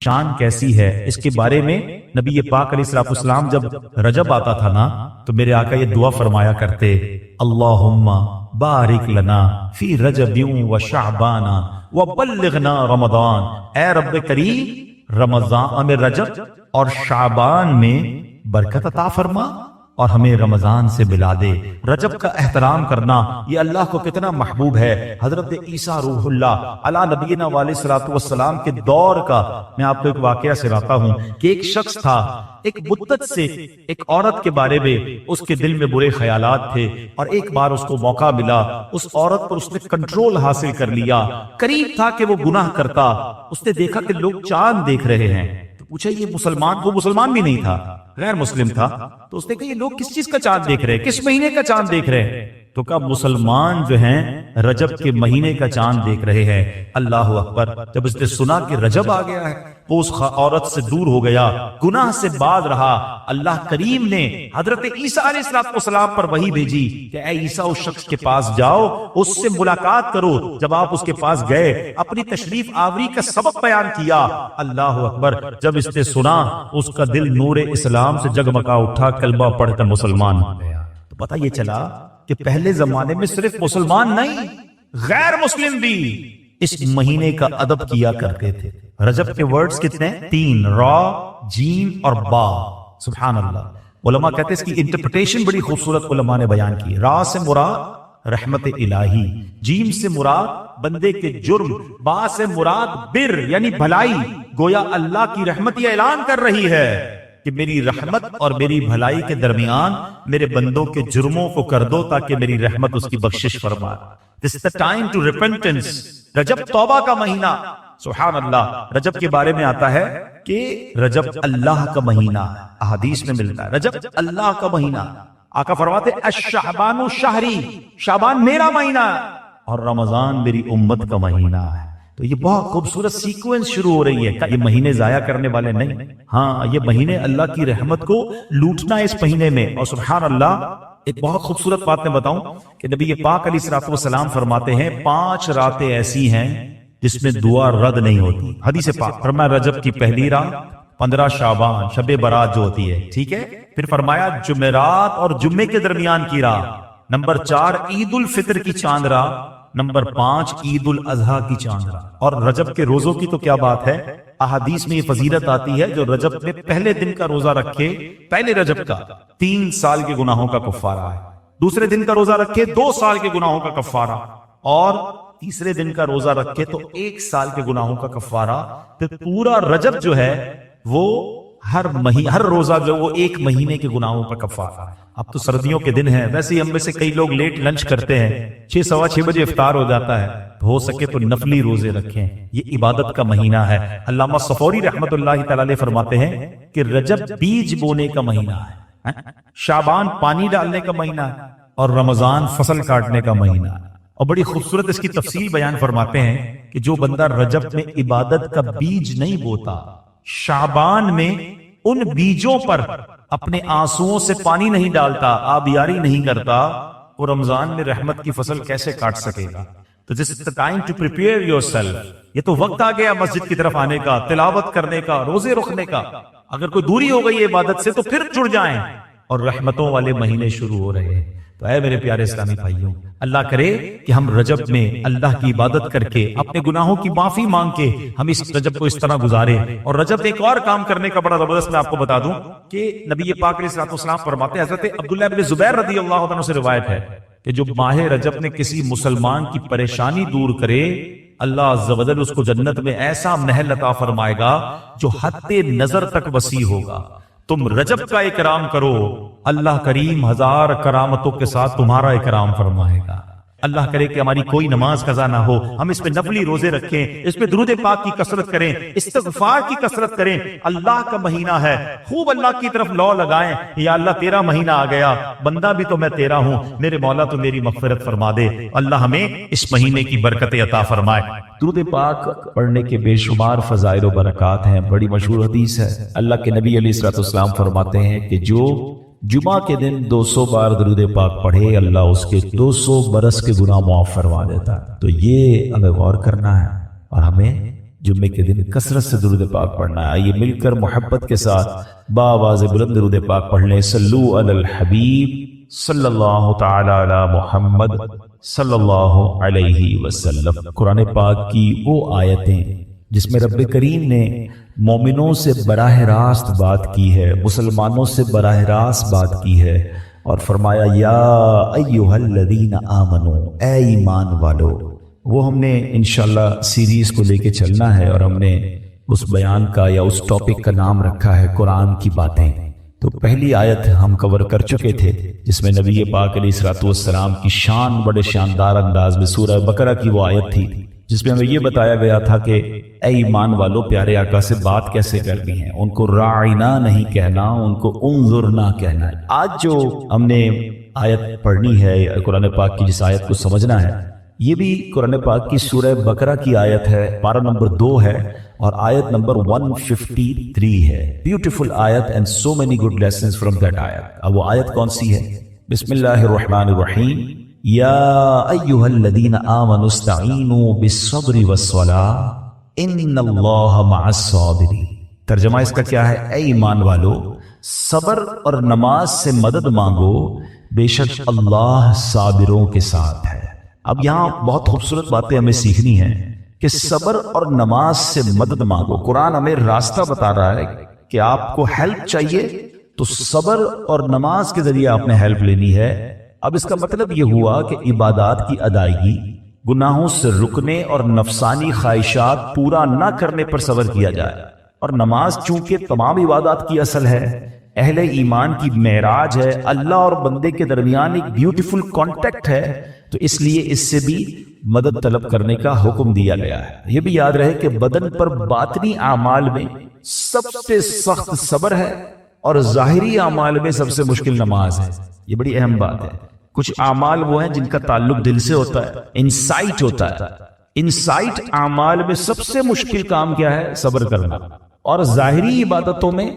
شان کیسی ہے اس کے بارے میں نبی پاک علیہ الصلوۃ والسلام جب رجب آتا تھا نا تو میرے آقا یہ دعا فرمایا کرتے، اللہم بارک لنا فی رجب و شعبان وبلغنا رمضان، اے رب کریم رمضان میں رجب اور شعبان میں برکت عطا فرما اور ہمیں رمضان سے ملا دے۔ رجب کا احترام کرنا یہ اللہ کو کتنا محبوب ہے۔ حضرت عیسیٰ روح اللہ علی نبینا علیہ الصلوۃ والسلام کے دور کا میں آپ کو ایک واقعہ سناتا ہوں کہ ایک شخص تھا، ایک مدت سے ایک عورت کے بارے میں اس کے دل میں برے خیالات تھے، اور ایک بار اس کو موقع ملا، اس عورت پر اس نے کنٹرول حاصل کر لیا۔ قریب تھا کہ وہ گناہ کرتا، اس نے دیکھا کہ لوگ چاند دیکھ رہے ہیں، پوچھا یہ مسلمان، وہ مسلمان بھی نہیں تھا، غیر مسلم تھا، تو اس نے کہا یہ لوگ کس چیز کا چاند دیکھ رہے ہیں، کس مہینے کا چاند دیکھ رہے ہیں؟ تو کہا مسلمان جو ہیں رجب کے مہینے کا چاند دیکھ رہے ہیں۔ اللہ اکبر! جب اس نے سنا کہ رجب آ گیا ہے وہ اس عورت سے دور ہو گیا، گناہ سے باز رہا۔ اللہ کریم نے حضرت عیسیٰ علیہ السلام پر وحی بھیجی کہ اے عیسیٰ اس شخص کے پاس جاؤ، اس سے ملاقات کرو۔ جب آپ اس کے پاس گئے، اپنی تشریف آوری کا سبب بیان کیا۔ اللہ اکبر! جب اس نے سنا اس کا دل نور اسلام سے جگمگا اٹھا، کلمہ پڑھ کر مسلمان ہو گیا۔ تو پتہ یہ چلا کہ پہلے زمانے میں صرف مسلمان نہیں، غیر مسلم بھی اس مہینے کا ادب کیا کرتے تھے۔ رجب کے ورڈز کتنے ہیں؟ 3، را، جیم اور با۔ سبحان اللہ! علماء کہتے ہیں اس کی انٹرپریٹیشن بڑی خوبصورت علماء نے بیان کی۔ را سے مراد رحمت الہی، جیم سے مراد بندے کے جرم، با سے مراد بر یعنی بھلائی، گویا اللہ کی رحمت یہ اعلان کر رہی ہے کہ میری رحمت اور میری بھلائی کے درمیان میرے بندوں کے جرموں کو کر دو تاکہ میری رحمت اس کی بخشش فرما۔ This is the time to repentance۔ رجب توبہ کا مہینہ۔ سبحان اللہ! رجب کے بارے میں آتا ہے کہ رجب اللہ کا مہینہ ہے، احادیث میں ملتا ہے رجب اللہ کا مہینہ۔ آقا فرماتے الشعبان شہری، شعبان میرا مہینہ ہے اور رمضان میری امت کا مہینہ ہے۔ تو یہ بہت خوبصورت سیکوینس شروع ہو رہی ہے کہ یہ مہینے ضائع کرنے والے نہیں، ہاں یہ مہینے اللہ کی رحمت کو لوٹنا اس مہینے میں۔ اور سبحان اللہ! ایک بہت خوبصورت بات میں بتاؤں کہ نبی پاک علیہ الصلوۃ والسلام فرماتے ہیں 5 راتیں ایسی ہیں جس میں دعا رد نہیں ہوتی۔ حدیث پاک فرمایا رجب کی پہلی رات، 15 شعبان شب برات جو ہوتی ہے، ٹھیک ہے، پھر فرمایا جمعرات اور جمعے کے درمیان کی رات، نمبر 4 عید الفطر کی چاند رات، نمبر 5 عید الاضحیٰ کی چاند رات۔ اور رجب کے روزوں کی تو کیا بات ہے، احادیث میں یہ فضیلت آتی ہے جو رجب میں پہلے دن کا روزہ رکھے، پہلے رجب کا 3 سال کے گناہوں کا کفارہ ہے، دوسرے دن کا روزہ رکھے 2 سال کے گناہوں کا کفارہ، اور تیسرے دن کا روزہ رکھے تو 1 سال کے گناہوں کا کفارہ۔ پھر پورا رجب جو ہے وہ ہر روزہ جو وہ 1 مہینے کے گناہوں کا کفارہ ہے۔ اب تو سردیوں کے دن ہیں، ویسے ہی ہم میں سے کئی لوگ لیٹ لنچ کرتے ہیں، 6 سوا 6 بجے افطار ہو جاتا ہے، ہو سکے تو نفلی روزے رکھیں، یہ عبادت کا مہینہ ہے۔ علامہ صفوری رحمت اللہ تعالی علیہ فرماتے ہیں کہ رجب بیج بونے کا مہینہ ہے، شعبان پانی ڈالنے کا مہینہ ہے، اور رمضان فصل کاٹنے کا مہینہ ہے۔ اور بڑی خوبصورت اس کی تفصیل بیان فرماتے ہیں کہ جو بندہ رجب میں عبادت کا بیج نہیں بوتا، شعبان میں ان بیجوں پر اپنے آنسوؤں سے پانی نہیں ڈالتا، آبیاری نہیں کرتا، وہ رمضان میں رحمت کی فصل کیسے کاٹ سکے گا؟ تو this is the time to prepare yourself۔ یہ تو وقت آ گیا مسجد کی طرف آنے کا، تلاوت کرنے کا، روزے رکھنے کا۔ اگر کوئی دوری ہو گئی عبادت سے تو پھر جڑ جائیں، اور رحمتوں والے مہینے شروع ہو رہے ہیں۔ تو اے میرے پیارے اسلامی بھائیوں، اللہ کرے کہ ہم رجب میں اللہ کی عبادت کر کے، اپنے گناہوں کی معافی مانگ کے ہم اس رجب کو اس طرح گزاریں۔ اور رجب ایک اور کام کرنے کا بڑا زبردست میں آپ کو بتا دوں کہ نبی پاک علیہ الصلوۃ والسلام فرماتے ہیں، حضرت عبداللہ بن زبیر رضی اللہ عنہ سے روایت ہے کہ جو ماہ رجب میں کسی مسلمان کی پریشانی دور کرے، اللہ عز و جل اس کو جنت میں ایسا محل عطا فرمائے گا جو حد نظر تک وسیع ہوگا۔ تم رجب کا اکرام کرو، اللہ کریم 1000 کرامتوں کے ساتھ تمہارا اکرام فرمائے گا۔ اللہ کرے کہ ہماری کوئی نماز قضا نہ ہو، ہم اس پہ نفلی روزے رکھیں، اس پہ درود پاک کی کثرت کریں، استغفار کی کثرت کریں۔ اللہ کا مہینہ ہے، خوب اللہ کی طرف لو لگائیں، یا اللہ تیرا مہینہ آ گیا، بندہ بھی تو میں تیرا ہوں، میرے مولا تو میری مغفرت فرما دے۔ اللہ ہمیں اس مہینے کی برکت عطا فرمائے۔ درود پاک پڑھنے کے بے شمار فضائل و برکات ہیں۔ بڑی مشہور حدیث ہے، اللہ کے نبی علیہ الصلوۃ والسلام فرماتے ہیں کہ جو جمعہ کے دن 200 بار درود پاک پڑھے، اللہ اس کے 200 برس کے گناہ معاف فرما دیتا ہے۔ تو یہ ہمیں غور کرنا ہے اور ہمیں جمعے کے دن کثرت سے درود پاک پڑھنا ہے۔ آئیے مل کر محبت کے ساتھ باواز بلند درود پاک پڑھ لیں۔ صلو علی الحبیب صلی اللہ تعالی علی محمد صلی اللہ علیہ وسلم۔ قرآن پاک کی وہ آیتیں جس میں رب کریم نے مومنوں سے براہ راست بات کی ہے، مسلمانوں سے براہ راست بات کی ہے، اور فرمایا یا ایھا الذین آمنو، اے ایمان والو۔ وہ ہم نے انشاءاللہ سیریز کو لے کے چلنا ہے، اور ہم نے اس بیان کا یا اس ٹاپک کا نام رکھا ہے قرآن کی باتیں۔ تو پہلی آیت ہم کور کر چکے تھے جس میں نبی پاک علیہ الصلوۃ والسلام کی شان بڑے شاندار انداز میں سورہ بقرہ کی وہ آیت تھی جس میں ہمیں یہ بتایا گیا تھا کہ اے ایمان والو، پیارے آقا سے بات کیسے کرنی ہے، ان کو راعنا نہیں کہنا، ان کو انظرنا کہنا ہے۔ آج جو ہم نے آیت پڑھنی ہے قرآن پاک کی، جس آیت کو سمجھنا ہے، یہ بھی قرآن پاک کی سورہ بقرہ کی آیت ہے، پارہ نمبر 2 ہے اور آیت نمبر 153 ہے۔ بیوٹیفل آیت and so many good lessons from that آیت۔ اب وہ آیت کون سی ہے؟ بسم اللہ الرحمن الرحیم، یا ایھا الذین آمنوا استعینوا بالصبر والصلاۃ ان اللہ مع الصابرین۔ ترجمہ اس کا کیا ہے؟ اے ایمان والو، صبر اور نماز سے مدد مانگو، بے شک اللہ صابروں کے ساتھ ہے۔ اب یہاں بہت خوبصورت باتیں ہمیں سیکھنی ہیں کہ صبر اور نماز سے مدد مانگو۔ قرآن ہمیں راستہ بتا رہا ہے کہ آپ کو ہیلپ چاہیے تو صبر اور نماز کے ذریعے آپ نے ہیلپ لینی ہے۔ اب اس کا مطلب یہ ہوا کہ عبادات کی ادائیگی، گناہوں سے رکنے اور نفسانی خواہشات پورا نہ کرنے پر صبر کیا جائے، اور نماز چونکہ تمام عبادات کی اصل ہے، اہل ایمان کی معراج ہے، اللہ اور بندے کے درمیان ایک بیوٹیفل کانٹیکٹ ہے، تو اس لیے اس سے بھی مدد طلب کرنے کا حکم دیا گیا ہے۔ یہ بھی یاد رہے کہ بدن پر باطنی اعمال میں سب سے سخت صبر ہے اور ظاہری اعمال میں سب سے مشکل نماز ہے۔ یہ بڑی اہم بات ہے۔ کچھ اعمال وہ ہیں جن کا تعلق دل سے ہوتا ہے، انسائٹ ہوتا ہے۔ انسائٹ اعمال میں سب سے مشکل کام کیا ہے؟ صبر کرنا۔ اور ظاہری عبادتوں میں،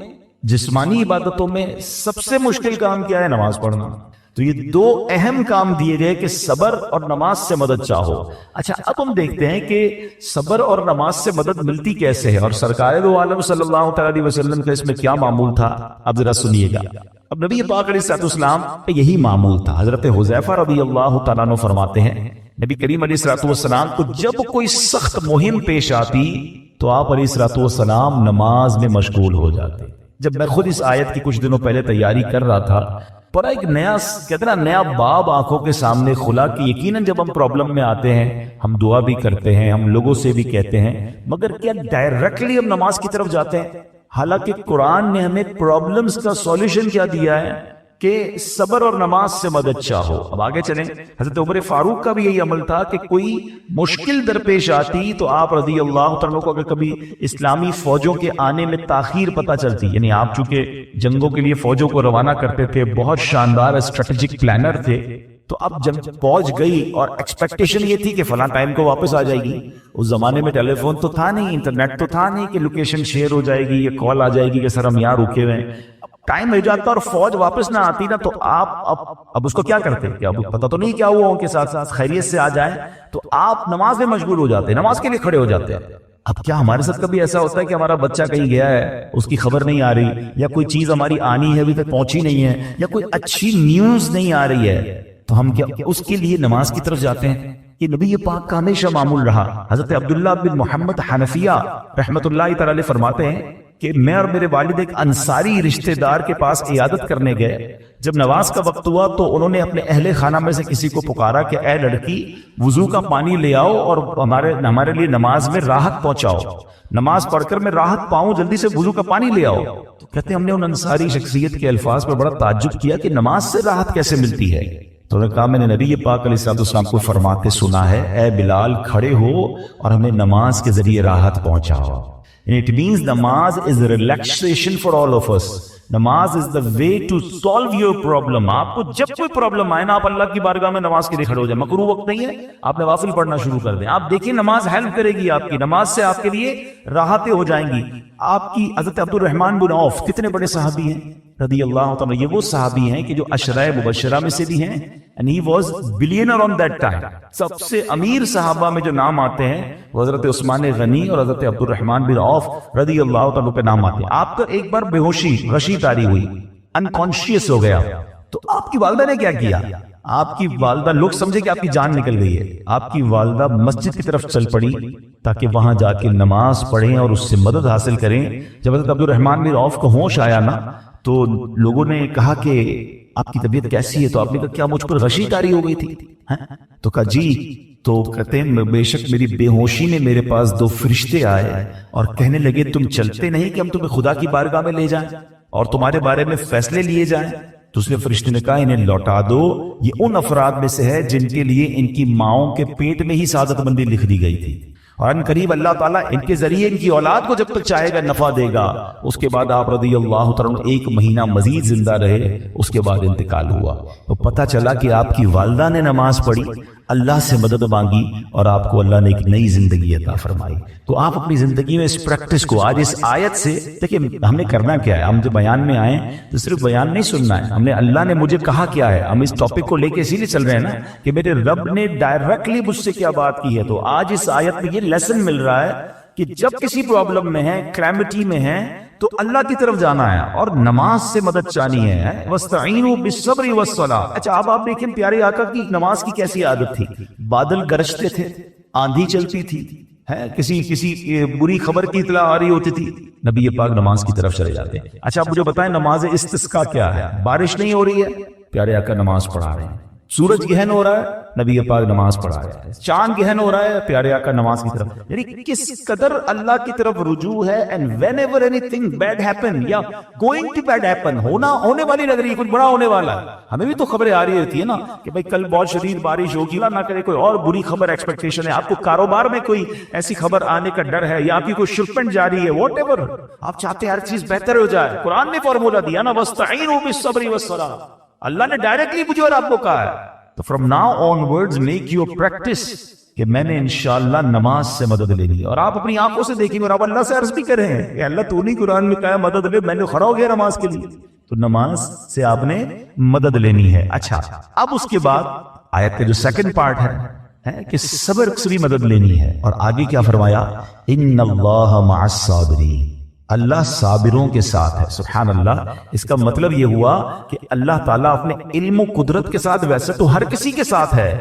جسمانی عبادتوں میں سب سے مشکل کام کیا ہے؟ نماز پڑھنا۔ تو یہ دو اہم کام دیے گئے کہ صبر اور نماز سے مدد چاہو۔ اچھا، اب ہم دیکھتے ہیں کہ صبر اور نماز سے مدد ملتی کیسے ہے، اور سرکار دو عالم صلی اللہ تعالی علیہ وسلم کا اس میں کیا معمول تھا، اب ذرا سنیے گا۔ اب نبی پاک علیہ السلام پہ یہی معمول تھا۔ حضرت حذیفہ رضی اللہ تعالیٰ عنہ فرماتے ہیں نبی کریم علیہ السلام کو جب کوئی سخت مہم پیش آتی تو آپ علیہ السلام نماز میں مشغول ہو جاتے۔ جب میں خود اس آیت کی کچھ دنوں پہلے تیاری کر رہا تھا، پر ایک نیا باب آنکھوں کے سامنے کھلا کہ یقیناً جب ہم پرابلم میں آتے ہیں، ہم دعا بھی کرتے ہیں، ہم لوگوں سے بھی کہتے ہیں، مگر کیا ڈائریکٹلی ہم نماز کی طرف جاتے ہیں؟ حالانکہ قرآن نے ہمیں پرابلمز کا سولوشن کیا دیا ہے کہ صبر اور نماز سے مدد چاہو۔ اب آگے چلیں، حضرت عمر فاروق کا بھی یہی عمل تھا کہ کوئی مشکل درپیش آتی تو آپ رضی اللہ تعالیٰ کو، اگر کبھی اسلامی فوجوں کے آنے میں تاخیر پتہ چلتی، یعنی آپ چونکہ جنگوں کے لیے فوجوں کو روانہ کرتے تھے، بہت شاندار اسٹریٹجک پلانر تھے، تو اب جب پہنچ گئی اور ایکسپیکٹیشن یہ تھی کہ فلاں ٹائم کو واپس آ جائے گی، اس زمانے میں ٹیلی فون تو تھا نہیں، انٹرنیٹ تو تھا نہیں کہ لوکیشن شیئر ہو جائے گی یا کال آ جائے گی کہ سر ہم یہاں رکے ہوئے ہیں۔ ٹائم ہو جاتا اور فوج واپس نہ آتی نا، تو آپ اب اس کو کیا کرتے؟ کہ اب پتہ تو نہیں کیا ہوا، ان کے ساتھ ساتھ خیریت سے آ جائیں، تو آپ نماز میں مشغول ہو جاتے، نماز کے لیے کھڑے ہو جاتے ہیں۔ اب کیا ہمارے ساتھ کبھی ایسا ہوتا ہے کہ ہمارا بچہ کہیں گیا ہے، اس کی خبر نہیں آ رہی، یا کوئی چیز ہماری آنی ہے ابھی تک پہنچی نہیں ہے، یا کوئی اچھی نیوز نہیں آ رہی ہے، تو ہم کیا اس کے لیے نماز کی طرف جاتے ہیں؟ یہ نبی پاک کا ہمیشہ معمول رہا۔ حضرت عبداللہ بن محمد حنفیہ رحمۃ اللہ تعالی فرماتے ہیں کہ میں اور میرے والد ایک انصاری رشتہ دار کے پاس عیادت کرنے گئے۔ جب نماز کا وقت ہوا تو انہوں نے اپنے اہل خانہ میں سے کسی کو پکارا کہ اے لڑکی، وضو کا پانی لے آؤ اور ہمارے لیے نماز میں راحت پہنچاؤ، نماز پڑھ کر میں راحت پاؤں، جلدی سے وضو کا پانی لے آؤ۔ تو کہتے ہیں ہم نے ان انصاری شخصیت کے الفاظ پر بڑا تعجب کیا کہ نماز سے راحت کیسے ملتی ہے؟ تو انہوں نے کہا میں نے نبی پاک علیہ السلام کو فرماتے سنا ہے، اے بلال کھڑے ہو اور ہمیں نماز کے ذریعے راحت پہنچاؤ۔ It means namaz is relaxation for all of us. نماز is the way to solve your problem. آپ کو جب کوئی پرابلم آئے نا، آپ اللہ کی بارگاہ میں نماز کے لیے کھڑے ہو جائیں۔ مکروہ وقت نہیں ہے، آپ نوافل پڑھنا شروع کر دیں۔ آپ دیکھیں نماز ہیلپ کرے گی آپ کی، نماز سے آپ کے لیے راحتیں ہو جائیں گی۔ آپ کی حضرت عبد الرحمن بن عوف کتنے بڑے صحابی ہیں، رضی اللہ تعالیٰ، یہ وہ صحابی ہیں کہ جو عشرہ مبشرہ میں سے بھی ہیں، and he was billionaire on that time. سب سے امیر صحابہ میں جو نام آتے ہیں وہ حضرت عثمان غنی اور حضرت عبد الرحمن بن عوف رضی اللہ تعالیٰ کے نام آتے ہیں. آپ کا ایک بار بے ہوشی، غشی طاری ہوئی، انکانشیس ہو گیا، تو آپ کی والدہ نے کیا کیا؟ آپ کی والدہ، لوگ سمجھے کہ آپ کی جان نکل گئی ہے، آپ کی والدہ مسجد کی طرف چل پڑی تاکہ وہاں جا کے نماز پڑھیں اور اس سے مدد حاصل کریں. جب حضرت عبد الرحمن بن عوف کو ہوش آیا نا، تو لوگوں نے کہا کہ آپ کی طبیعت کیسی ہے؟ تو آپ نے کہا کیا مجھ پر غشی طاری ہو گئی تھی؟ تو کہا جی. تو کہتے ہیں بے شک میری بے ہوشی میں میرے پاس 2 فرشتے آئے اور کہنے لگے تم چلتے نہیں کہ ہم تمہیں خدا کی بارگاہ میں لے جائیں اور تمہارے بارے میں فیصلے لیے جائیں؟ دوسرے فرشتے نے کہا انہیں لوٹا دو، یہ ان افراد میں سے ہے جن کے لیے ان کی ماؤں کے پیٹ میں ہی سعادت مندی لکھ دی گئی تھی، اور ان قریب اللہ تعالیٰ ان کے ذریعے ان کی اولاد کو جب تک چاہے گا نفع دے گا. اس کے بعد آپ رضی اللہ تعالیٰ 1 مہینہ مزید زندہ رہے، اس کے بعد انتقال ہوا. تو پتہ چلا کہ آپ کی والدہ نے نماز پڑھی، اللہ سے مدد مانگی اور آپ کو اللہ نے ایک نئی زندگی عطا فرمائی. تو آپ اپنی زندگی میں اس پریکٹس کو آج اس آیت سے دیکھیں. ہم نے کرنا کیا ہے؟ ہم جو بیان میں آئے تو صرف بیان نہیں سننا ہے، ہم نے اللہ نے مجھے کہا کیا ہے. ہم اس ٹاپک کو لے کے اسی لیے چل رہے ہیں نا کہ میرے رب نے ڈائریکٹلی مجھ سے کیا بات کی ہے. تو آج اس آیت میں یہ لیسن مل رہا ہے کہ جب کسی پرابلم میں ہے، کلیمٹی میں ہے، تو اللہ کی طرف جانا ہے اور نماز سے مدد چاہنی ہے. وَاسْتَعِينُوا بِالصَّبْرِ وَالصَّلَاةِ. اچھا اب آپ دیکھیں پیارے آقا کی نماز کی کیسی عادت تھی. بادل گرجتے تھے، آندھی چلتی تھی، کسی بری خبر کی اطلاع آ رہی ہوتی تھی، نبی پاک نماز کی طرف چلے جاتے ہیں. اچھا آپ مجھے بتائیں نماز استسقاء کیا ہے؟ بارش نہیں ہو رہی ہے، پیارے آقا نماز پڑھا رہے ہیں. سورج گہن ہو رہا ہے، نبی پاک نماز پڑھا رہے ہیں. چاند گہن ہو رہا ہے، پیارے آقا نماز کی طرف. یعنی کس قدر اللہ کی طرف رجوع ہے. and whenever anything bad happen یا going to bad happen، ہونے والی لگ رہی ہے، کچھ بڑا ہونے والا ہے، ہمیں بھی تو خبریں آ رہی ہوتی ہے نا کہ بھائی کل بہت شدید بارش ہوگی، نہ کرے کوئی اور بری خبر ایکسپیکٹیشن ہے، آپ کو کاروبار میں کوئی ایسی خبر آنے کا ڈر ہے، یا آپ کی کوئی شپمنٹ جاری ہے، واٹ ایور آپ چاہتے ہیں ہر چیز بہتر ہو جائے. قرآن نے فارمولا دیا نا وَاسْتَعِينُوا بِالصَّبْرِ وَالصَّلَاةِ. اللہ نے ڈائریکٹلی مجھے اور آپ کو کہا ہے. تو from now on words make your practice کہ میں نے انشاءاللہ نماز سے مدد لینی ہے. اور آپ اپنی آنکھوں سے دیکھیں اور آپ اللہ سے عرض بھی کریں کہ اللہ تو نہیں قرآن میں کہا ہے مدد لے، میں نے کھڑا ہو گیا نماز کے لیے. تو نماز سے آپ نے مدد لینی ہے. اچھا اب اس کے بعد آیت کا جو سیکنڈ پارٹ ہے کہ صبر سے بھی مدد لینی ہے. اور آگے کیا فرمایا؟ ان اللہ مع الصابرین، اللہ صابروں کے ساتھ ہے. سبحان اللہ. اس کا مطلب یہ ہوا کہ اللہ تعالیٰ اپنے علم و قدرت کے ساتھ ویسے تو ہر کسی کے ساتھ ہے،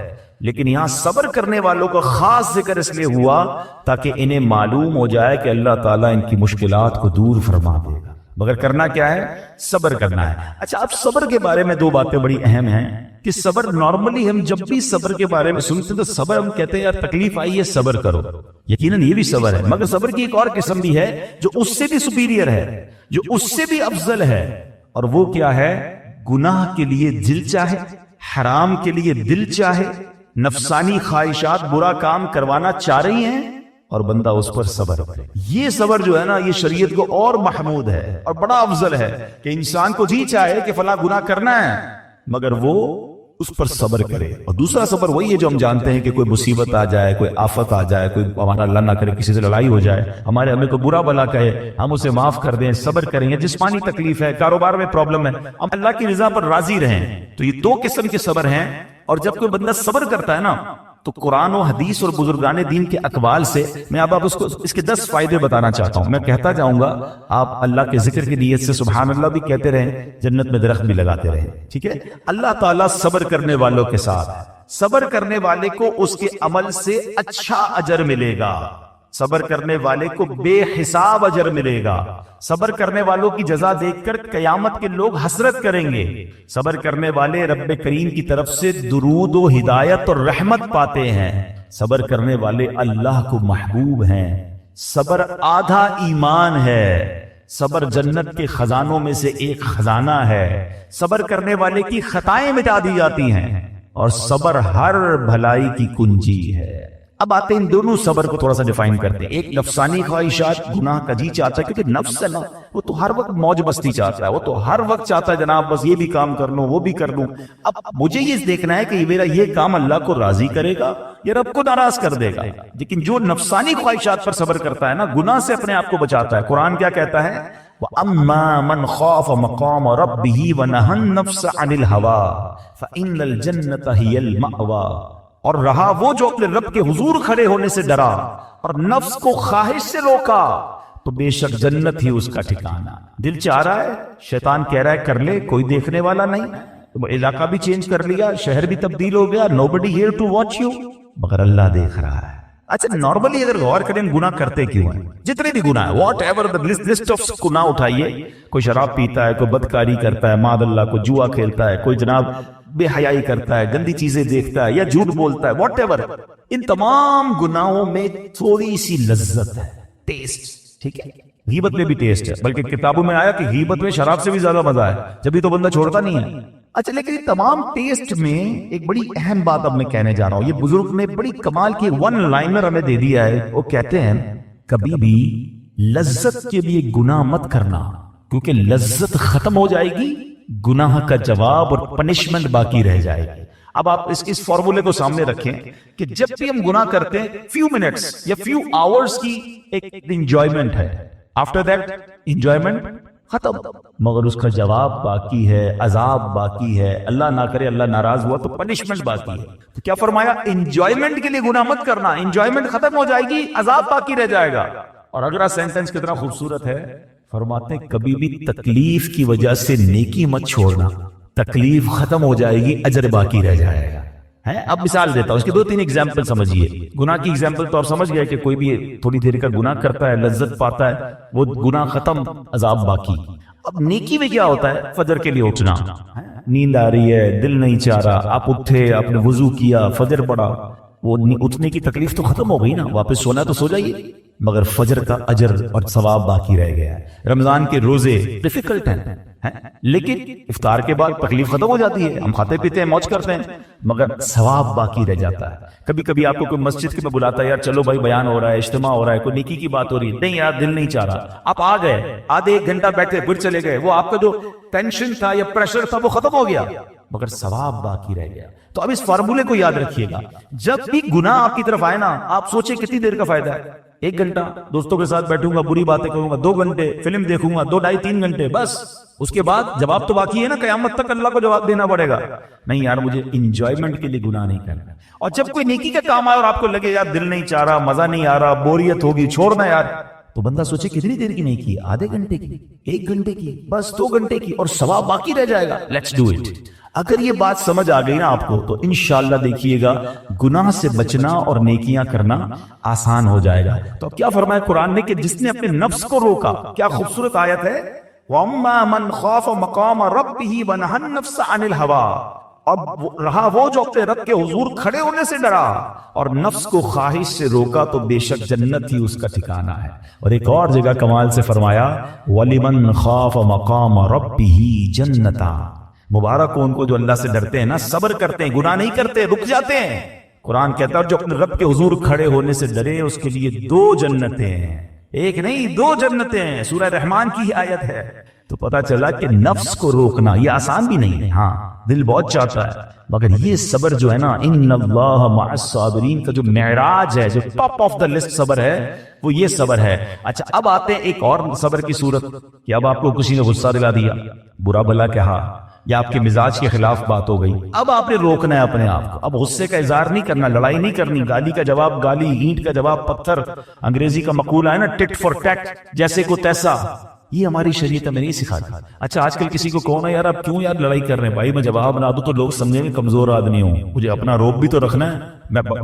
لیکن یہاں صبر کرنے والوں کا خاص ذکر اس لیے ہوا تاکہ انہیں معلوم ہو جائے کہ اللہ تعالیٰ ان کی مشکلات کو دور فرما دے گا. مگر کرنا کیا ہے؟ صبر کرنا ہے. اچھا اب صبر کے بارے میں 2 باتیں بڑی اہم ہیں کہ صبر نارملی ہم جب بھی صبر کے بارے میں سنتے ہیں تو صبر ہم کہتے ہیں یار تکلیف آئی ہے صبر کرو، یقیناً یہ بھی صبر ہے، مگر صبر کی ایک اور قسم بھی ہے جو اس سے بھی سپیریئر ہے، جو اس سے بھی افضل ہے. اور وہ کیا ہے؟ گناہ کے لیے دل چاہے، حرام کے لیے دل چاہے، نفسانی خواہشات برا کام کروانا چاہ رہی ہیں اور بندہ اس پر صبر کرے. یہ صبر جو ہے نا یہ شریعت کو اور محمود ہے اور بڑا افضل ہے کہ انسان کو جی چاہے کہ فلاں گناہ کرنا ہے مگر وہ اس پر صبر کرے. اور دوسرا صبر وہی ہے جو ہم جانتے ہیں کہ کوئی مصیبت آ جائے، کوئی آفت آ جائے، کوئی ہمارا اللہ نہ کرے کسی سے لڑائی ہو جائے، ہمیں کوئی برا بلا کہے، ہم اسے معاف کر دیں، صبر کریں. یا جسمانی تکلیف ہے، کاروبار میں پرابلم ہے، ہم اللہ کی رضا پر راضی رہیں. تو یہ 2 قسم کے صبر ہیں. اور جب کوئی بندہ صبر کرتا ہے نا تو قرآن و حدیث اور بزرگان دین کے اقوال سے میں اب آپ اس کے 10 فائدے بتانا چاہتا ہوں. میں کہتا جاؤں گا، آپ اللہ کے ذکر کی نیت سے سبحان اللہ بھی کہتے رہیں، جنت میں درخت بھی لگاتے رہیں. ٹھیک ہے؟ اللہ تعالیٰ صبر کرنے والوں کے ساتھ ہے. صبر کرنے والے کو اس کے عمل سے اچھا اجر ملے گا، صبر کرنے والے کو بے حساب اجر ملے گا. صبر کرنے والوں کی جزا دیکھ کر قیامت کے لوگ حسرت کریں گے. صبر کرنے والے رب کریم کی طرف سے درود و ہدایت اور رحمت پاتے ہیں. صبر کرنے والے اللہ کو محبوب ہیں. صبر آدھا ایمان ہے. صبر جنت کے خزانوں میں سے ایک خزانہ ہے. صبر کرنے والے کی خطائیں مٹا دی جاتی ہیں اور صبر ہر بھلائی کی کنجی ہے. اب آتے ہیں ان دونوں صبر کو تھوڑا سا ڈیفائن کرتے ہیں. ایک نفسانی خواہشات، گناہ کا جی چاہتا ہے، کیونکہ نفس ہے نا وہ تو ہر وقت موج مستی چاہتا ہے، وہ تو ہر وقت چاہتا ہے جناب بس یہ بھی کام کر لوں وہ بھی کر لوں. اب مجھے یہ دیکھنا ہے کہ میرا یہ کام اللہ کو راضی کرے گا یا رب کو ناراض کر دے گا. لیکن جو نفسانی خواہشات پر صبر کرتا ہے نا، گناہ سے اپنے آپ کو بچاتا ہے. قرآن کیا کہتا ہے؟ وَأَمَّا مَنْ خَافَ مَقَامَ رَبِّهِ وَنَهَى النَّفْسَ عَنِ الْهَوَىٰ فَإِنَّ الْجَنَّةَ هِيَ الْمَأْوَىٰ، اور رہا وہ جو اپنے رب کے حضور کھڑے ہونے سے ڈرا اور نفس کو خواہش سے روکا تو بے شک جنت ہی اس کا ٹھکانہ۔ دل چاہ رہا ہے، شیطان کہہ رہا ہے کر لے، کوئی دیکھنے والا نہیں، تو علاقہ بھی چینج کر لیا، شہر بھی تبدیل ہو گیا، nobody here to watch you، مگر اللہ دیکھ رہا ہے۔ اچھا نارملی اگر غور کریں گناہ کرتے کیوں ہیں؟ جتنے بھی گناہ ہیں، what ever the list of گناہ اٹھائیے، کوئی شراب پیتا ہے، کوئی بدکاری کرتا ہے، معاذ اللہ، کوئی جوا کھیلتا ہے، کوئی جناب بے حیائی کرتا ہے، گندی چیزیں دیکھتا ہے یا جھوٹ بولتا ہے، واٹ ایور، ان تمام گناہوں میں تھوڑی سی لذت ہے، ٹیسٹ، ٹھیک ہے؟ غیبت میں بھی ٹیسٹ ہے، بلکہ کتابوں میں آیا کہ غیبت میں شراب سے بھی زیادہ مزہ ہے، جبھی تو بندہ چھوڑتا نہیں ہے۔ اچھا لیکن تمام ٹیسٹ میں ایک بڑی اہم بات اب میں کہنے جا رہا ہوں، یہ بزرگ نے بڑی کمال کی ون لائنر ہمیں دے دیا ہے، وہ کہتے ہیں کبھی بھی لذت کے لیے گناہ مت کرنا، کیونکہ لذت ختم ہو جائے گی، گناہ کا جواب اور پنشمنٹ باقی رہ جائے گی۔ اب آپ اس فارمولے کو سامنے رکھیں کہ جب بھی ہم گناہ کرتے ہیں فیو منٹس یا فیو آورز کی ایک انجوائمنٹ ہے، آفٹر دیٹ انجوائمنٹ ختم، مگر اس کا جواب باقی ہے، عذاب باقی ہے، اللہ نہ کرے اللہ ناراض ہوا تو پنشمنٹ باقی ہے۔ تو کیا فرمایا؟ انجوائمنٹ کے لیے گناہ مت کرنا، انجوائمنٹ ختم ہو جائے گی، عذاب باقی رہ جائے گا۔ اور اگلا سینٹنس کتنا خوبصورت ہے، فرماتے ہیں کبھی بھی تکلیف کی وجہ سے نیکی مت چھوڑنا، تکلیف ختم ہو جائے گی، اجر باقی رہ جائے گا۔ اب مثال دیتا ہوں، اس کے دو تین ایگزامپل سمجھیے۔ گناہ کی ایگزامپل تو آپ سمجھ گئے کہ کوئی بھی تھوڑی دیر کا گناہ کرتا ہے، لذت پاتا ہے، وہ گناہ ختم، عذاب باقی۔ اب نیکی میں کیا ہوتا ہے؟ فجر کے لیے اٹھنا، نیند آ رہی ہے، دل نہیں چاہ رہا، آپ اٹھے، آپ نے وضو کیا، فجر پڑھا، وہ اٹھنے کی تکلیف تو ختم ہو گئی نا، واپس سونا تو سو جائیے، مگر فجر کا اجر اور ثواب باقی رہ گیا ہے۔ رمضان کے روزے ڈیفیکلٹ ہیں، لیکن افطار کے بعد تکلیف ختم ہو جاتی ہے، ہم کھاتے پیتے ہیں، موج کرتے ہیں، مگر ثواب باقی رہ جاتا ہے۔ کبھی کبھی آپ کو کوئی مسجد میں بلاتا ہے، یار چلو بھائی بیان ہو رہا ہے، اجتماع ہو رہا ہے، کوئی نیکی کی بات ہو رہی ہے، نہیں یار دل نہیں چاہ رہا، آپ آ گئے، آدھے ایک گھنٹہ بیٹھے پھر چلے گئے، وہ آپ کا جو ٹینشن تھا یا پریشر تھا وہ ختم ہو گیا، مگر ثواب باقی رہ گیا۔ تو اب اس فارمولے کو یاد رکھیے گا، جب بھی گناہ آپ کی طرف آئے نا، آپ سوچیں کتنی دیر کا فائدہ ہے؟ 1 گھنٹہ دوستوں کے ساتھ بیٹھوں گا، بری باتیں کروں گا، 2 گھنٹے فلم دیکھوں گا، 2 ڈھائی 3 گھنٹے، بس اس کے بعد جواب تو باقی ہے نا، قیامت تک اللہ کو جواب دینا پڑے گا۔ نہیں یار مجھے انجوائمنٹ کے لیے گناہ نہیں کرنا۔ اور جب کوئی نیکی کا کام آئے اور آپ کو لگے یار دل نہیں چاہ رہا، مزہ نہیں آ رہا، بوریت ہوگی، چھوڑنا یار، تو بندہ سوچے کتنی دیر کی نیکی ہے؟ آدھے گھنٹے کی، 1 گھنٹے کی، بس 2 گھنٹے کی، اور ثواب باقی رہ جائے گا۔ Let's do it. اگر یہ بات سمجھ آ گئی نا آپ کو، تو انشاءاللہ دیکھیے گا گناہ سے بچنا اور نیکیاں کرنا آسان ہو جائے گا۔ تو اب کیا فرمایا قرآن نے کہ جس نے اپنے نفس کو روکا، کیا خوبصورت آیت ہے، وَأَمَّا مَنْ خَافَ مَقَامَ رَبِّهِ وَنَهَى النَّفْسَ عَنِ الْهَوَىٰ، اب رہا وہ جو اپنے رب کے حضور کھڑے ہونے سے ڈرا اور نفس کو خواہش سے روکا تو بے شک جنت ہی اس کا ٹھکانہ ہے۔ اور ایک اور جگہ کمال سے فرمایا وَلِمَنْ خَافَ مَقَامَ رَبِّهِ جَنَّتَانِ، مبارک ہو ان کو جو اللہ سے ڈرتے ہیں نا، صبر کرتے ہیں، گناہ نہیں کرتے، رک جاتے ہیں۔ قرآن کہتا ہے جو اپنے رب کے حضور کھڑے ہونے سے ڈرے اس کے لیے 2 جنتیں ہیں، ایک نہیں 2 جنتیں ہیں۔ سورہ رحمان کی آیت ہے۔ تو پتا چلا کہ نفس کو روکنا یہ آسان بھی نہیں ہے، ہاں دل بہت چاہتا ہے، مگر یہ صبر جو ہے نا، ان اللہ مع الصابرین کا جو معراج ہے، جو ٹاپ آف دا لسٹ صبر ہے، وہ یہ صبر ہے۔ اچھا اب آتے ہیں ایک اور صبر کی صورت کہ اب آپ کو کسی نے غصہ دلا دیا، برا بھلا کہا، یا آپ کے مزاج کے خلاف بات ہو گئی، اب آپ نے روکنا ہے اپنے آپ کو، اب غصے کا اظہار نہیں کرنا، لڑائی نہیں کرنی، گالی کا جواب گالی، اینٹ کا جواب پتھر، انگریزی کا مقولہ ہے نا ٹٹ فار ٹیٹ، جیسے کو تیسا، یہ ہماری شریعت ہمیں نہیں سکھاتی۔ اچھا آج کل کسی کو کہو نا یار آپ کیوں یار لڑائی کر رہے ہیں، بھائی میں جواب نہ دوں تو لوگ سمجھیں گے کمزور آدمی ہوں، مجھے اپنا روب بھی تو رکھنا ہے،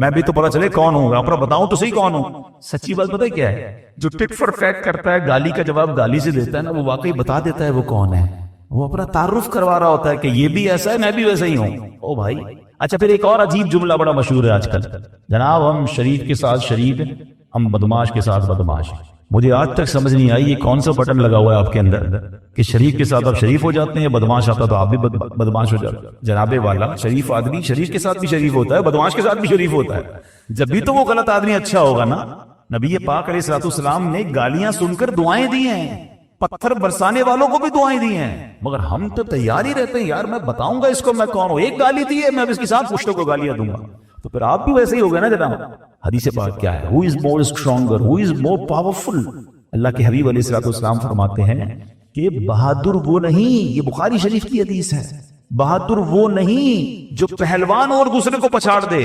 میں بھی تو پتا چلے کون ہوں، اپنا بتاؤں تو صحیح کون ہوں۔ سچی بات پتہ کیا ہے، جو ٹٹ فار ٹیٹ کرتا ہے، گالی کا جواب گالی سے دیتا ہے نا، وہ واقعی بتا دیتا ہے وہ کون ہے، وہ اپنا تعارف کروا رہا ہوتا ہے کہ یہ بھی ایسا ہے، میں بھی ویسا ہی ہوں، او بھائی۔ اچھا پھر ایک اور عجیب جملہ بڑا مشہور ہے آج کل، جناب ہم شریف کے ساتھ شریف ہیں، ہم بدماش کے ساتھ بدماش ہیں۔ مجھے آج تک سمجھ نہیں آئی یہ کون سا بٹن لگا ہوا ہے آپ کے اندر کہ شریف کے ساتھ آپ شریف ہو جاتے ہیں، بدماش آتا تو آپ بھی بدماش ہو جاتے ہیں۔ جناب والا شریف آدمی شریف کے ساتھ بھی شریف ہوتا ہے، بدماش کے ساتھ بھی شریف ہوتا ہے، جب بھی تو وہ غلط آدمی اچھا ہوگا نا۔ نبی پاک علیہ الصلوۃ والسلام نے گالیاں سن کر دعائیں دی ہیں، پتھر برسانے والوں کو بھی دعائیں دی ہیں، مگر ہم تو تیار ہی رہتے ہیں یار میں بتاؤں گا اس کو میں کون ہوں، ایک گالی دی ہے میں اس کے ساتھ پشتوں کو گالیاں دوں گا، تو پھر آپ بھی ویسے ہی ہو گئے نا جناب۔ حدیث پاک کیا ہے، who is more stronger, who is more powerful، اللہ کے حبیب علیہ السلام فرماتے ہیں کہ بہادر وہ نہیں، یہ بخاری شریف کی حدیث ہے، بہادر وہ نہیں جو پہلوان اور دوسرے کو پچھاڑ دے،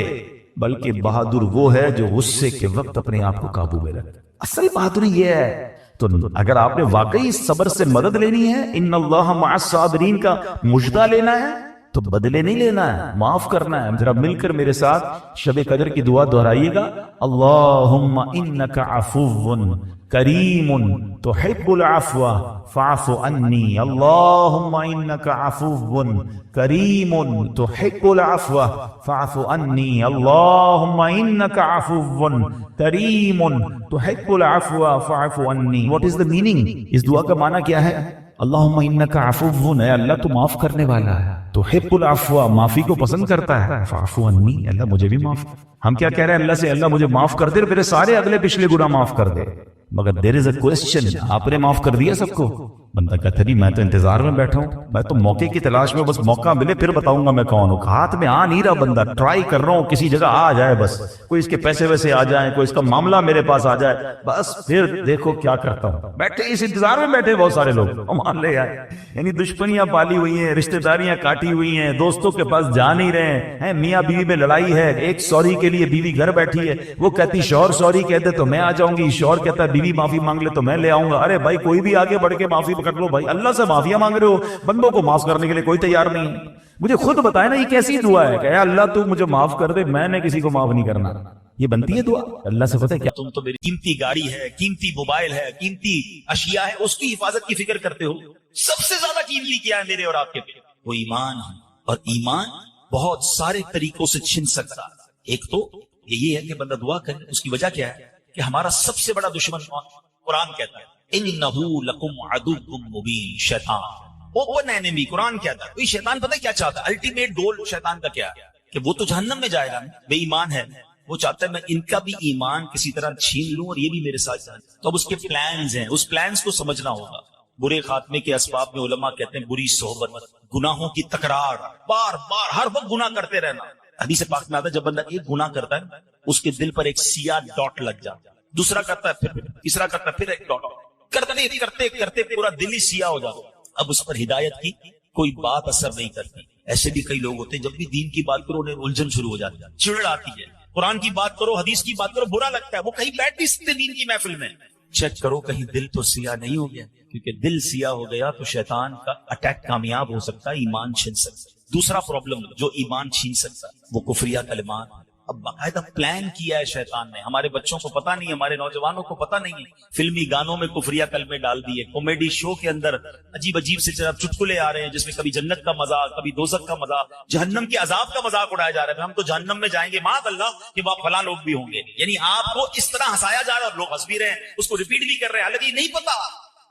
بلکہ بہادر وہ ہے جو غصے کے وقت اپنے آپ کو قابو میں رکھے۔ اصل بہادری یہ ہے۔ تو اگر آپ نے واقعی صبر سے مدد لینی ہے، ان اللہ مع الصابرین کا مجدہ لینا ہے، تو بدلے نہیں لینا ہے، معاف کرنا ہے۔ ذرا مل کر میرے ساتھ شب قدر کی دعا دہرائیے گا، اللہم انک عفو کریم تحب العفو فاعف عنی، اللہم انک عفو کریم تحب العفو فاعف عنی، اللہم انک عفو کریم تحب العفو فاعف عنی۔ What is the meaning؟ اس دعا کا معنی کیا ہے؟ اللہم انک عفو، اے اللہ تو معاف کرنے والا ہے، تحب العفو معافی کو پسند کرتا ہے، فاعف عنی، اللہ مجھے بھی معاف۔ ہم کیا کہہ رہے ہیں اللہ سے؟ اللہ مجھے معاف کر دے، میرے سارے اگلے پچھلے گناہ معاف کر دے۔ مگر دیر از اے کوسچن، آپ نے معاف کر دیا سب کو؟ بندہ کہتا نہیں، میں تو انتظار میں بیٹھا ہوں، میں تو موقع کی تلاش میں، بس موقع ملے پھر بتاؤں گا میں کون ہوں۔ ہاتھ میں آ نہیں رہا بندہ، ٹرائی کر رہا ہوں کسی جگہ آ جائے، بس کوئی اس کے پیسے ویسے آ جائیں، کوئی اس کا معاملہ میرے پاس آ جائے، بس پھر دیکھو کیا کرتا ہوں۔ بیٹھے اس انتظار میں بیٹھے بہت سارے لوگ، مان لے یار، یعنی دشمنیاں پالی ہوئی ہیں، رشتہ داریاں کاٹی ہوئی ہیں، دوستوں کے پاس جا نہیں رہے ہیں، میاں بیوی میں لڑائی ہے، ایک سوری کے لیے بیوی گھر بیٹھی ہے، وہ کہتی شوہر سوری کہتے تو میں آ جاؤں گی، شوہر کہتا ہے بیوی معافی مانگ لے تو میں لے آؤں گا۔ ارے بھائی کوئی بھی آگے بڑھ کے معافی پکڑ لو بھائی، اللہ سے معافیاں مانگ رہے ہو، بندوں کو معاف کرنے کے لیے کوئی تیار نہیں ہے۔ مجھے خود بتائے نا یہ کیسی دعا ہے کہ اے اللہ تو مجھے معاف کر دے، میں نے کسی کو معاف نہیں کرنا، یہ بنتی ہے دعا؟ اللہ سے پتہ ہے کیا؟ تم تو میری قیمتی گاڑی ہے، قیمتی موبائل ہے، قیمتی اشیاء ہے، اس کی حفاظت کی فکر کرتے ہو۔ سب سے زیادہ قیمتی کیا ہے میرے اور آپ کے پہ؟ وہ ایمان ہے، اور ایمان بہت سارے طریقوں سے چھن سکتا ہے۔ ایک تو یہ ہے کہ بندہ دعا کرے، اس کی وجہ کیا ہے کہ ہمارا سب سے بڑا دشمن قرآن کہتا ہے انہ لکم عدو مبین، شیطان اوپن اینیمی۔ قرآن کہتا ہے شیطان پتہ کیا چاہتا ہے؟ الٹیمیٹ گول شیطان کا کیا ہے کہ وہ تو جہنم میں جائے گا، بے ایمان ہے، وہ چاہتا ہے میں ان کا بھی ایمان کسی طرح چھین لوں اور یہ بھی میرے ساتھ جائیں۔ تو اب اس کے پلانز ہیں، اس پلانز کو سمجھنا ہوگا۔ برے خاتمے کے اسباب میں علماء کہتے ہیں بری صحبت، گناہوں کی تکرار، بار بار ہر وقت گناہ کرتے رہنا۔ حدیث پاک میں آتا ہے جب بندہ ایک گناہ کرتا ہے اس کے دل پر ایک سیاہ ڈاٹ لگ جاتا ہے، دوسرا کرتا ہے پھر تیسرا کرتا ہے پھر ایک ڈاٹ، کرتے کرتے کرتے پورا دل ہی سیاہ ہو جاتا ہے۔ اب اس پر ہدایت کی کوئی بات اثر نہیں کرتی۔ ایسے بھی کئی لوگ ہوتے ہیں جب بھی دین کی بات کرو انہیں الجھن شروع ہو جاتی ہے، چڑ آتی ہے، قرآن کی بات کرو، حدیث کی بات کرو، برا لگتا ہے، وہ کہیں بیٹھ نہیں سکتے دین کی محفل میں۔ چیک کرو کہیں دل تو سیاہ نہیں ہو گیا، کیونکہ دل سیاہ ہو گیا تو شیطان کا اٹیک کامیاب ہو سکتا ہے، ایمان چھین سکتا ہے۔ دوسرا پرابلم جو ایمان چھین سکتا ہے وہ کفریہ کلمات۔ اب باقاعدہ پلان کیا ہے شیطان نے، ہمارے بچوں کو پتہ نہیں، ہمارے نوجوانوں کو پتہ نہیں ہے، فلمی گانوں میں کفریہ کلمے ڈال دیے، کامیڈی شو کے اندر عجیب عجیب سے چٹکلے آ رہے ہیں جس میں کبھی جنت کا مذاق، کبھی دوزخ کا مذاق، جہنم کے عذاب کا مذاق اڑایا جا رہا ہے، ہم تو جہنم میں جائیں گے، معاذ اللہ کہ وہاں فلاں لوگ بھی ہوں گے۔ یعنی آپ کو اس طرح ہنسایا جا رہا ہے اور لوگ ہنس بھی رہے ہیں، اس کو ریپیٹ بھی کر رہے ہیں، حالانکہ نہیں پتا۔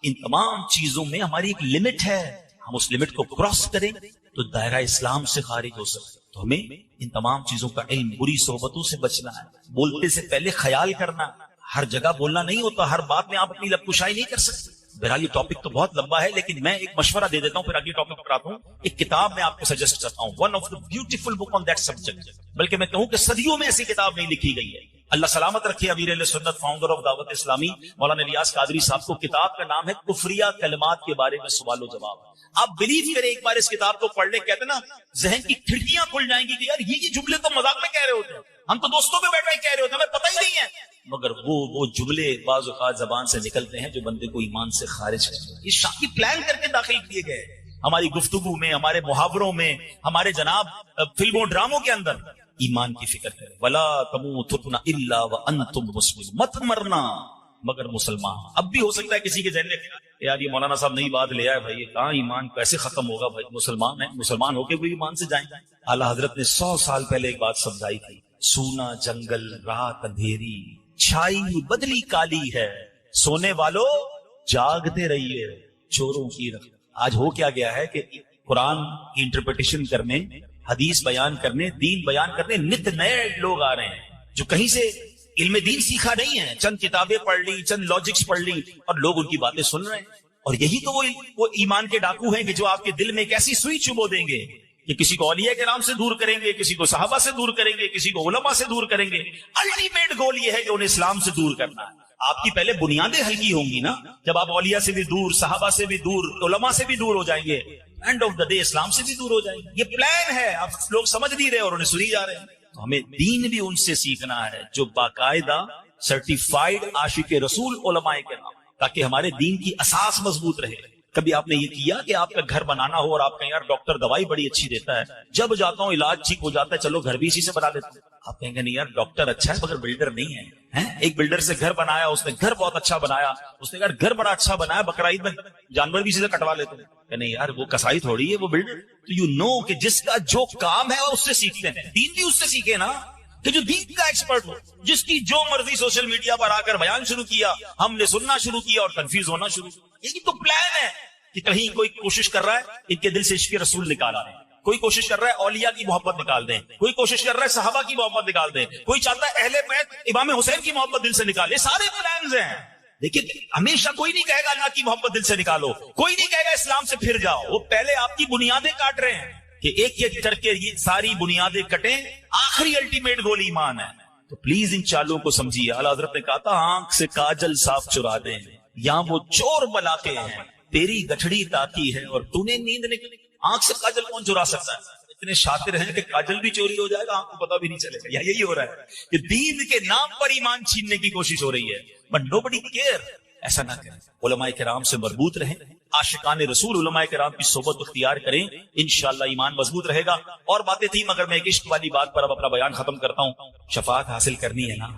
ان تمام چیزوں میں ہماری ایک لمٹ ہے، ہم اس لمٹ کو کراس کریں تو دائرہ اسلام سے خارج ہو سکتے۔ تو ہمیں ان تمام چیزوں کا علم، بری صحبتوں سے بچنا ہے، بولتے سے پہلے خیال کرنا، ہر جگہ بولنا نہیں ہوتا، ہر بات میں آپ اپنی لب کشائی نہیں کر سکتے۔ بہرحال یہ ٹاپک تو بہت لمبا ہے، لیکن میں ایک مشورہ دے دیتا ہوں، پھر اگلی ٹاپک پر آتا ہوں۔ ایک کتاب میں آپ کو سجیسٹ کرتا ہوں، one of the beautiful book on that subject, بلکہ میں کہوں کہ صدیوں میں ایسی کتاب نہیں لکھی گئی ہے۔ اللہ سلامت رکھے امیر اہل سنت، فاؤنڈر آف دعوت اسلامی مولانا الیاس قادری صاحب کو، کتاب کا نام ہے کفریہ کلمات کے بارے میں سوال و جواب۔ آپ بلیو کریں، ایک بار اس کتاب کو پڑھ لیں، کہتے ہیں نا ذہن کی کھڑکیاں کھل جائیں گی کہ یار یہ جملے تو مذاق میں کہہ رہے ہوتے ہیں، ہم تو دوستوں میں بیٹھ کے کہہ رہے ہوتے ہیں، ہمیں پتہ ہی نہیں ہے، مگر وہ جملے بعض اوقات زبان سے نکلتے ہیں جو بندے کو ایمان سے خارج کرتے ہیں۔ یہ شاکی پلان کر کے داخل کیے گئے ہماری گفتگو میں، ہمارے محاوروں میں، ہمارے جناب فلموں ڈراموں کے اندر۔ ایمان کی فکر کریں، ولا تموتن الا وانتم مسلمون، مت مرنا مگر مسلمان۔ اب بھی ہو سکتا ہے کسی کے ذہن میں یار یہ مولانا صاحب نئی بات لے آئے، بھائی یہ کہاں ایمان کیسے ختم ہوگا، بھائی مسلمان ہیں، مسلمان ہو کے بھی ایمان سے جائیں گے۔ اعلیٰ حضرت نے 100 سال پہلے ایک بات سمجھائی تھی، سونا جنگل رات اندھیری، چھائی بدلی کالی ہے، سونے والو جاگتے رہیے، چوروں کی رکھ۔ آج ہو کیا گیا ہے کہ قرآن کی انٹرپریٹیشن کرنے، حدیث بیان کرنے، دین بیان کرنے نت نئے لوگ آ رہے ہیں جو کہیں سے علم دین سیکھا نہیں ہے، چند کتابیں پڑھ لی، چند لاجکس پڑھ لی اور لوگ ان کی باتیں سن رہے ہیں۔ اور یہی تو وہ ایمان کے ڈاکو ہیں کہ جو آپ کے دل میں ایک ایسی سوئی چبو دیں گے کہ کسی کو اولیاء کرام سے دور کریں گے، کسی کو صحابہ سے دور کریں گے، کسی کو علماء سے دور کریں گے۔ الٹیمیٹ گول یہ ہے کہ انہیں اسلام سے دور کرنا ہے۔ آپ کی پہلے بنیادیں ہلکی ہوں گی نا. جب آپ اولیاء سے بھی دور، صحابہ سے بھی دور، علماء سے بھی دور ہو جائیں گے، اینڈ آف دا ڈے اسلام سے بھی دور ہو جائیں گے. یہ پلان ہے، آپ لوگ سمجھ نہیں رہے اور انہیں سنی جا رہے ہیں. ہمیں دین بھی ان سے سیکھنا ہے جو باقاعدہ سرٹیفائیڈ عاشق رسول علماء کرام، تاکہ ہمارے دین کی اساس مضبوط رہے. کبھی آپ نے یہ کیا کہ آپ کا گھر بنانا ہو اور آپ کہیں یار ڈاکٹر دوائی بڑی اچھی دیتا ہے، جب جاتا ہوں علاج ٹھیک ہو جاتا ہے، چلو گھر بھی اسی سے بنا لیتا ہوں. آپ کہیں گے نہیں یار ڈاکٹر اچھا ہے مگر بلڈر نہیں ہے. ایک بلڈر سے گھر بنایا، اس نے گھر بہت اچھا بنایا، اس نے گھر بڑا اچھا بنایا، بقرعید میں جانور بھی اسی سے کٹوا لیتے ہیں. کہ نہیں یار وہ کسائی تھوڑی ہے، وہ بلڈر. تو یو نو کہ جس کا جو کام ہے وہ اس سے سیکھتے ہیں. دین بھی اس سے سیکھے نا، کہ جو دین کا ایکسپرٹ ہو، جس کی جو مرضی سوشل میڈیا پر آ کر بیان شروع کیا، ہم نے سننا شروع کیا اور کنفیوز ہونا شروع کیا. یہی تو پلان ہے کہ کہیں کوئی کوشش کر رہا ہے ان کے دل سے عشق رسول نکالا دیں، کوئی کوشش کر رہا ہے اولیاء کی محبت نکال دیں، کوئی کوشش کر رہا ہے صحابہ کی محبت نکال دیں، کوئی چاہتا ہے اہل بیت امام حسین کی محبت دل سے نکالے. سارے پلانز ہیں. دیکھیں ہمیشہ کوئی نہیں کہے گا اللہ کی محبت دل سے نکالو، کوئی نہیں کہے گا اسلام سے پھر جاؤ. وہ پہلے آپ کی بنیادیں کاٹ رہے ہیں کہ ایک ایک کر کے یہ ساری بنیادیں کٹیں. آخری الٹیمیٹ گول ایمان ہے. تو پلیز ان چالوں کو سمجھیے. اعلیٰ حضرت نے کہا تھا آنکھ سے کاجل صاف چرا دیں، یہاں وہ چور ملاقے ہیں، تیری گٹھڑی تاکی ہے اور تو نے نیند نکلی. آنکھ سے کاجل کون چرا سکتا ہے؟ اتنے شاطر ہیں کہ کاجل بھی چوری ہو جائے گا، آنکھ کو پتہ بھی نہیں چلے گا. یہی ہو رہا ہے کہ دین کے نام پر ایمان چھیننے کی کوشش ہو رہی ہے. But nobody care. ایسا نہ کریں. علماء کرام سے مربوط رہیں، عاشقان رسول علماء کرام کی صحبت اختیار کریں، انشاءاللہ ایمان مضبوط رہے گا. اور باتیں تھیں مگر میں ایک عشق والی بات پر اب اپنا بیان ختم کرتا ہوں. شفاعت حاصل کرنی ہے نا،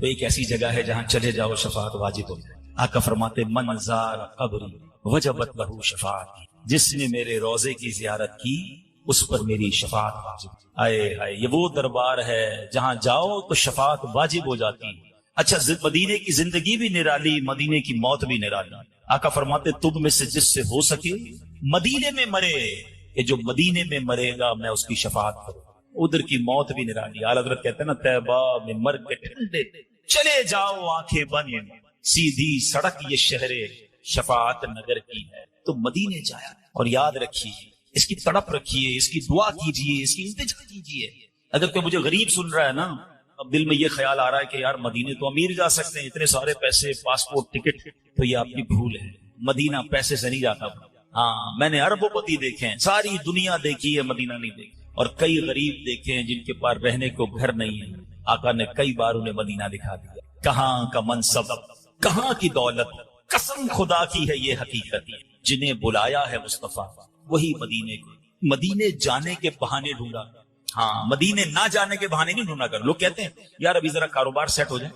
تو ایک ایسی جگہ ہے جہاں چلے جاؤ شفاعت واجب ہو جائے. آقا فرماتے من زار قبری وجبت لہ شفاعت، جس نے میرے روزے کی زیارت کی اس پر میری شفاعت واجب. آئے ہائے، یہ وہ دربار ہے جہاں جاؤ تو شفاعت واجب ہو جاتی ہے. اچھا مدینے کی زندگی بھی نرالی، مدینے کی موت بھی نرالی. آقا فرماتے تم میں سے جس سے ہو سکے مدینے میں مرے، کہ جو مدینے میں مرے گا میں اس کی شفاعت کروں. ادھر کی موت بھی نرالی. اعلیٰ حضرت کہتے ہیں نا طیبہ میں مر کے ٹھنڈے چلے جاؤ آنکھیں بند، سیدھی سڑک یہ شہر شفاعت نگر کی ہے. تو مدینے جایا اور یاد رکھیے، اس کی تڑپ رکھیے، اس کی دعا کیجیے، اس کی التجا کیجیے. اگر کوئی مجھے غریب سن رہا ہے نا، اب دل میں یہ خیال آ رہا ہے کہ یار مدینے تو امیر جا سکتے ہیں، اتنے سارے پیسے، پاسپورٹ، ٹکٹ، تو یہ آپ کی بھول ہے. مدینہ پیسے سے نہیں جاتا. ہاں میں نے اربوں پتی دیکھے ہیں، ساری دنیا دیکھی ہے، مدینہ نہیں دیکھی. اور کئی غریب دیکھے ہیں جن کے پاس رہنے کو گھر نہیں ہے. آقا نے کئی بار انہیں مدینہ دکھا دیا. کہاں کا منصب، کہاں کی دولت، قسم خدا کی ہے یہ حقیقت ہے. جنہیں بلایا ہے مصطفیٰ وہی مدینے کو، مدینے جانے کے بہانے ڈھونڈا. ہاں مدینے نہ جانے کے بہانے نہیں ڈھونڈا کر. لوگ کہتے ہیں یار ابھی ذرا کاروبار سیٹ ہو جائے،